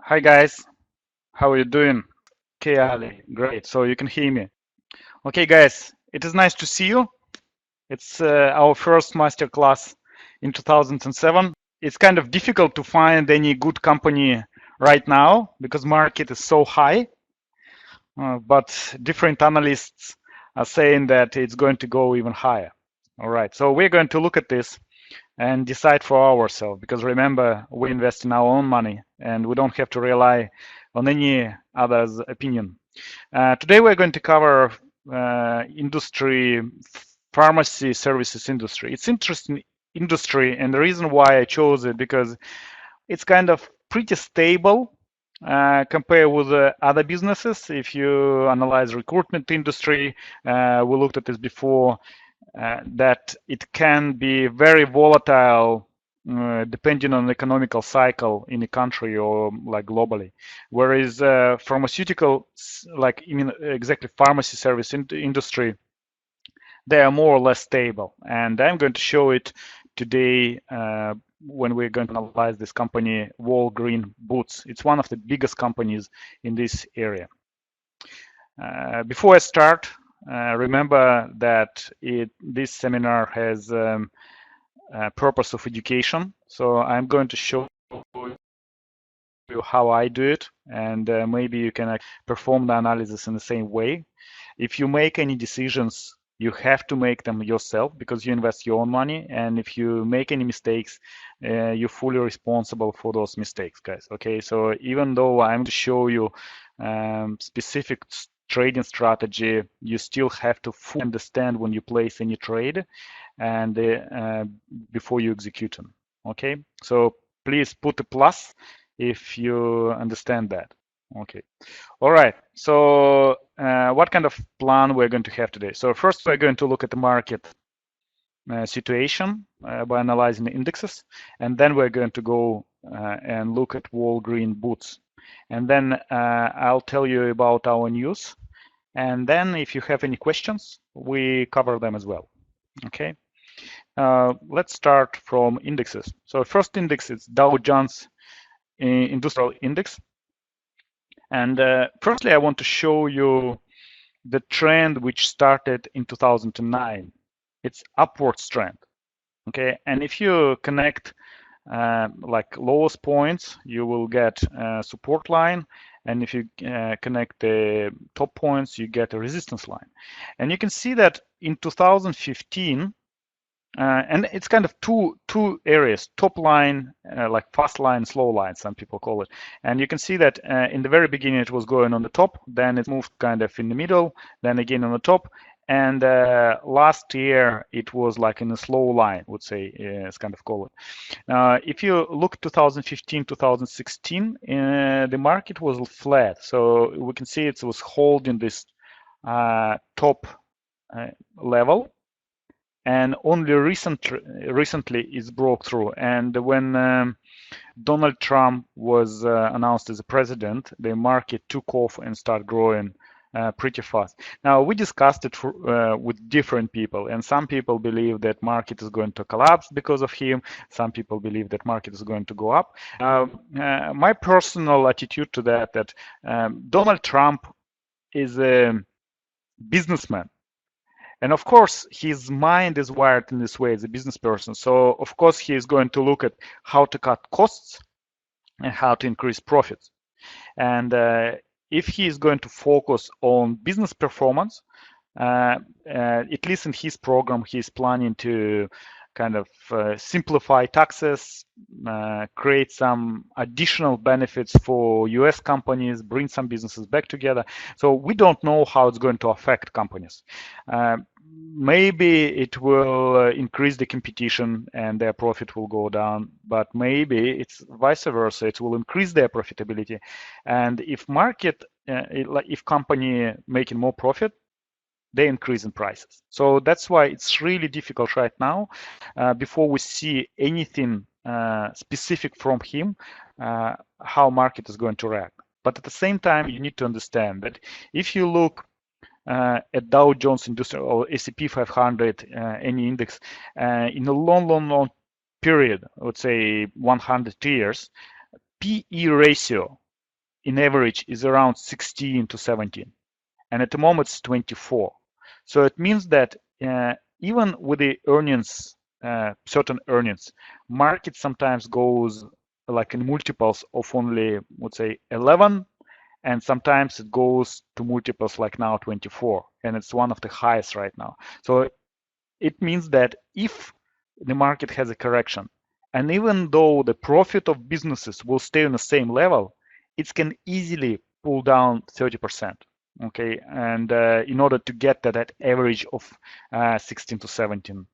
Hi guys, how are you doing? Okay, Ali, great. So you can hear me. Okay, guys, it is nice to see you. It's our first masterclass in 2007. It's kind of difficult to find any good company right now because market is so high. But different analysts are saying that it's going to go even higher. All right, so we're going to look at this and decide for ourselves because remember, we invest in our own money and we don't have to rely on any other's opinion. Today we're going to cover industry, pharmacy services industry. It's interesting industry, and the reason why I chose it because it's kind of pretty stable compared with other businesses. If you analyze recruitment industry, we looked at this before, that it can be very volatile depending on the economical cycle in a country or like globally. Whereas pharmaceutical, like exactly pharmacy service industry, they are more or less stable. And I'm going to show it today when we're going to analyze this company, Walgreen Boots. It's one of the biggest companies in this area. Before I start, remember that this seminar has purpose of education. So I'm going to show you how I do it, and maybe you can perform the analysis in the same way. If you make any decisions, you have to make them yourself because you invest your own money. And if you make any mistakes, you're fully responsible for those mistakes, guys. Okay, so even though I'm to show you specific trading strategy, you still have to fully understand when you place any trade and before you execute them. Okay, so please put a plus if you understand that. Okay. All right. So what kind of plan we're going to have today? So first we're going to look at the market situation by analyzing the indexes, and then we're going to go and look at Walgreen Boots. And then I'll tell you about our news. And then if you have any questions, we cover them as well. Okay. Let's start from indexes. So first index is Dow Jones Industrial Index. And firstly, I want to show you the trend which started in 2009. It's upwards trend. Okay, and if you connect like lowest points, you will get a support line, and if you connect the top points, you get a resistance line. And you can see that in 2015, and it's kind of two areas: top line, like fast line, slow line, some people call it. And you can see that in the very beginning it was going on the top, then it moved kind of in the middle, then again on the top. And last year it was like in a slow line, would say, it's kind of call it. If you look 2015, 2016, the market was flat. So we can see it was holding this top level, and only recently it's broke through. And when Donald Trump was announced as a president, the market took off and started growing pretty fast. Now we discussed it with different people, and some people believe that market is going to collapse because of him. Some people believe that market is going to go up. My personal attitude to that Donald Trump is a businessman. And of course, his mind is wired in this way as a business person. So of course, he is going to look at how to cut costs and how to increase profits. And if he is going to focus on business performance, at least in his program, he's planning to kind of simplify taxes, create some additional benefits for US companies, bring some businesses back together. So we don't know how it's going to affect companies. Maybe it will increase the competition and their profit will go down, but maybe it's vice versa. It will increase their profitability. And if if company making more profit, they increase in prices. So that's why it's really difficult right now, before we see anything specific from him, how market is going to react. But at the same time, you need to understand that if you look at Dow Jones Industrial or S&P 500, any index, in a long period, I would say 100 years, PE ratio in average is around 16 to 17, and at the moment it's 24. So it means that even with the earnings, certain earnings, market sometimes goes like in multiples of only, let's say, 11, and sometimes it goes to multiples like now 24, and it's one of the highest right now. So it means that if the market has a correction, and even though the profit of businesses will stay on the same level, it can easily pull down 30%. Okay, and in order to get to that average of 16 to 17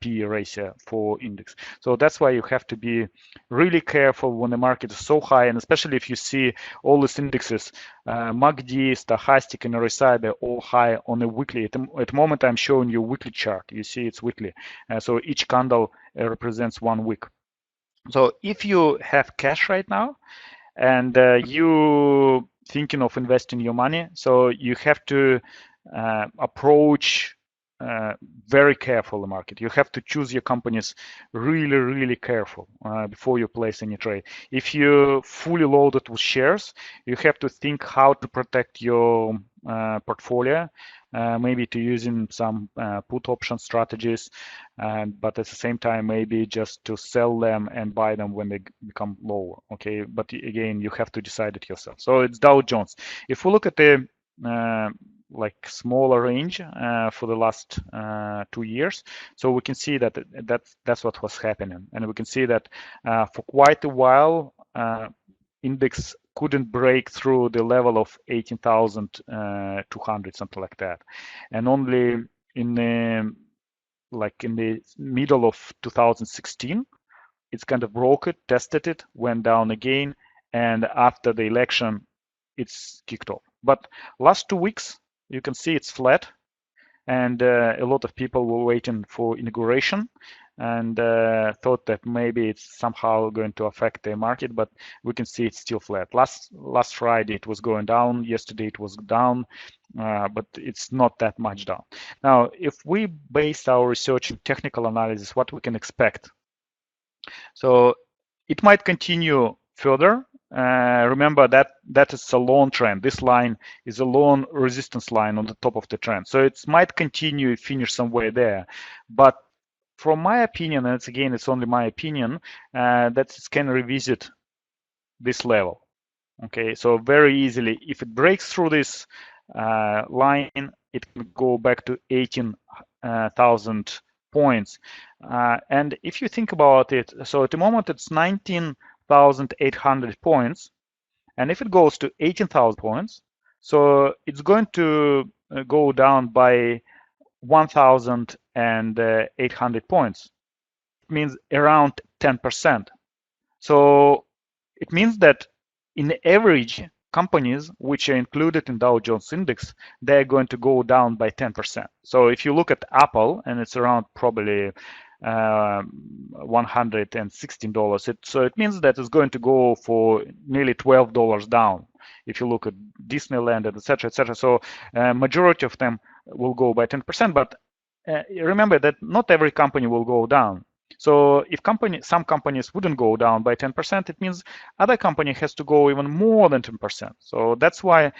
P ratio for index. So that's why you have to be really careful when the market is so high, and especially if you see all these indexes, MACD, Stochastic, and RSI, they're all high on a weekly. At the moment, I'm showing you weekly chart. You see it's weekly. So each candle represents 1 week. So if you have cash right now, and you thinking of investing your money, so you have to approach very careful the market. You have to choose your companies really, really careful before you place any trade. If you're fully loaded with shares, you have to think how to protect your portfolio, maybe to using some put option strategies, but at the same time, maybe just to sell them and buy them when they become lower. Okay, but again, you have to decide it yourself. So it's Dow Jones. If we look at the like smaller range for the last 2 years, so we can see that that's what was happening, and we can see that for quite a while index couldn't break through the level of 18,200, something like that, and only in the middle of 2016 it's kind of broke it, tested it, went down again, and after the election it's kicked off. But last 2 weeks you can see it's flat, and a lot of people were waiting for inauguration and thought that maybe it's somehow going to affect the market, but we can see it's still flat. Last Friday it was going down, yesterday it was down, but it's not that much down. Now, if we base our research in technical analysis, what we can expect? So it might continue further. Remember that is a long trend. This line is a long resistance line on the top of the trend. So it might continue, finish somewhere there. But from my opinion, and it's only my opinion, that it can revisit this level. Okay, so very easily, if it breaks through this line, it can go back to 18,000 points. And if you think about it, so at the moment it's 19,800 points, and if it goes to 18,000 points, so it's going to go down by 1,800 points. It means around 10%. So it means that in average, companies which are included in Dow Jones Index, they're going to go down by 10%. So if you look at Apple, and it's around probably $116, so it means that it's going to go for nearly $12 down. If you look at Disneyland, etc., etc. So majority of them will go by 10%, but remember that not every company will go down. So if some companies wouldn't go down by 10%, it means other company has to go even more than 10%. So that's why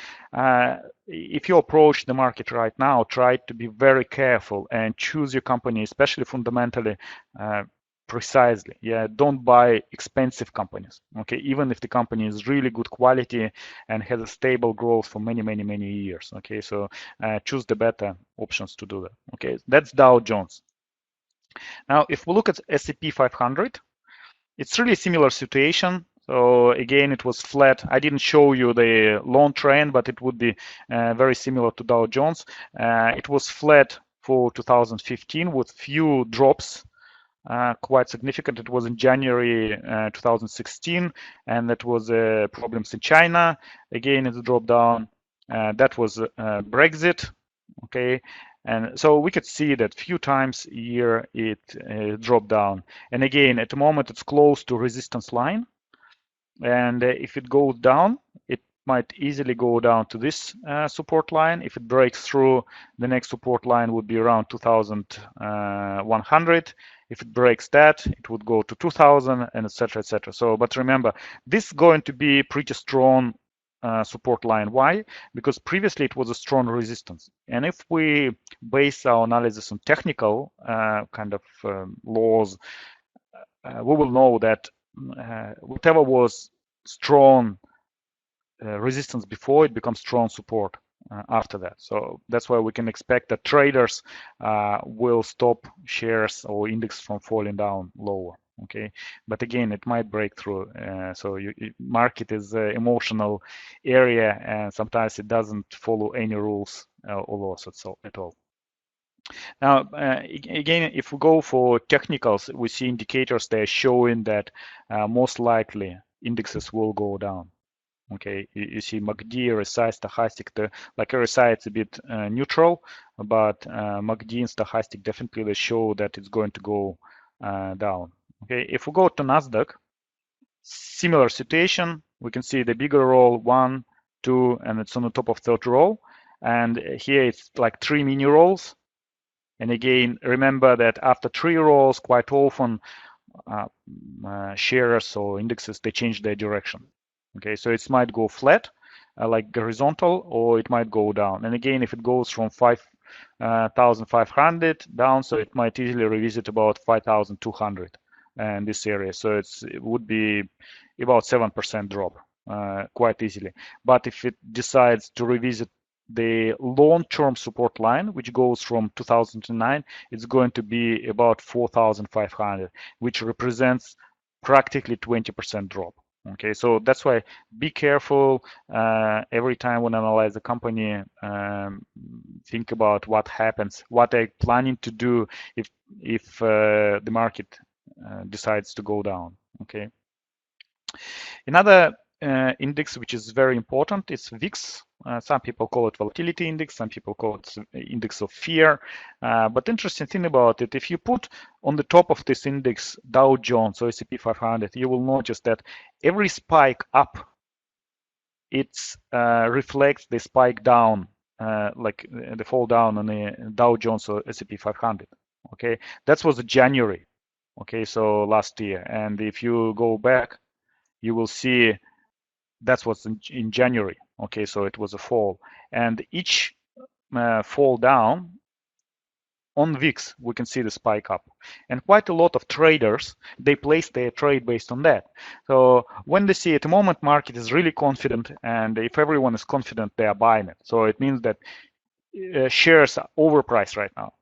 if you approach the market right now, try to be very careful and choose your company, especially fundamentally, precisely. Yeah, don't buy expensive companies. Okay, even if the company is really good quality and has a stable growth for many, many, many years. Okay, so choose the better options to do that. Okay, that's Dow Jones. Now, if we look at S&P 500, it's really similar situation. So again, it was flat. I didn't show you the long trend, but it would be very similar to Dow Jones. It was flat for 2015 with few drops, quite significant. It was in January 2016, and that was problems in China. Again, it dropped down. That was Brexit. Okay. And so we could see that few times a year it dropped down. And again, at the moment, it's close to resistance line. And if it goes down, it might easily go down to this support line. If it breaks through, the next support line would be around 2,100. If it breaks that, it would go to 2,000, and etc., etc. So, but remember, this is going to be pretty strong support line. Why? Because previously it was a strong resistance. And if we base our analysis on technical kind of laws, we will know that whatever was strong resistance before, it becomes strong support after that. So that's why we can expect that traders will stop shares or index from falling down lower. Okay, but again, it might break through. So market is an emotional area, and sometimes it doesn't follow any rules or laws at all. Now, again, if we go for technicals, we see indicators that are showing that most likely indexes will go down. Okay, you see MACD, RSI, stochastic. Like RSI, it's a bit neutral, but MACD and stochastic definitely they show that it's going to go down. Okay, if we go to Nasdaq, similar situation. We can see the bigger roll, 1, 2, and it's on the top of third row. And here it's like 3 mini rolls. And again, remember that after 3 rolls, quite often shares or indexes, they change their direction. Okay, so it might go flat, like horizontal, or it might go down. And again, if it goes from 5,500 down, so it might easily revisit about 5,200 in this area. So it would be about 7% drop quite easily. But if it decides to revisit the long-term support line, which goes from 2009, it's going to be about 4,500, which represents practically 20% drop. Okay, so that's why be careful every time when analyze the company. Think about what happens, what they're planning to do if the market decides to go down. Okay. Another index which is very important is VIX. Some people call it volatility index, some people call it index of fear. But interesting thing about it, if you put on the top of this index Dow Jones or S&P 500, you will notice that every spike up, it reflects the spike down, like the fall down on the Dow Jones or S&P 500. Okay, that was January. Okay, so last year, and if you go back, you will see that's what's in January. Okay, so it was a fall, and each fall down on VIX, we can see the spike up, and quite a lot of traders, they place their trade based on that. So when they see at the moment market is really confident, and if everyone is confident, they are buying it. So it means that shares are overpriced right now.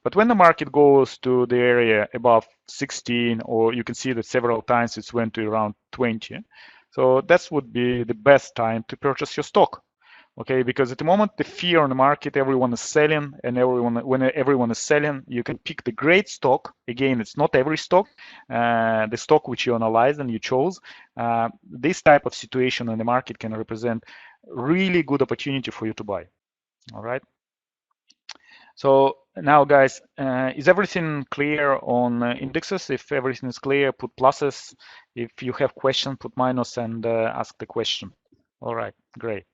But when the market goes to the area above 16, or you can see that several times it's went to around 20, so that would be the best time to purchase your stock. Okay, because at the moment the fear on the market, everyone is selling, and when everyone is selling, you can pick the great stock. Again, it's not every stock, the stock which you analyze and you chose. This type of situation in the market can represent really good opportunity for you to buy. All right. So now, guys, is everything clear on indexes? If everything is clear, put pluses. If you have questions, put minus and ask the question. All right, great.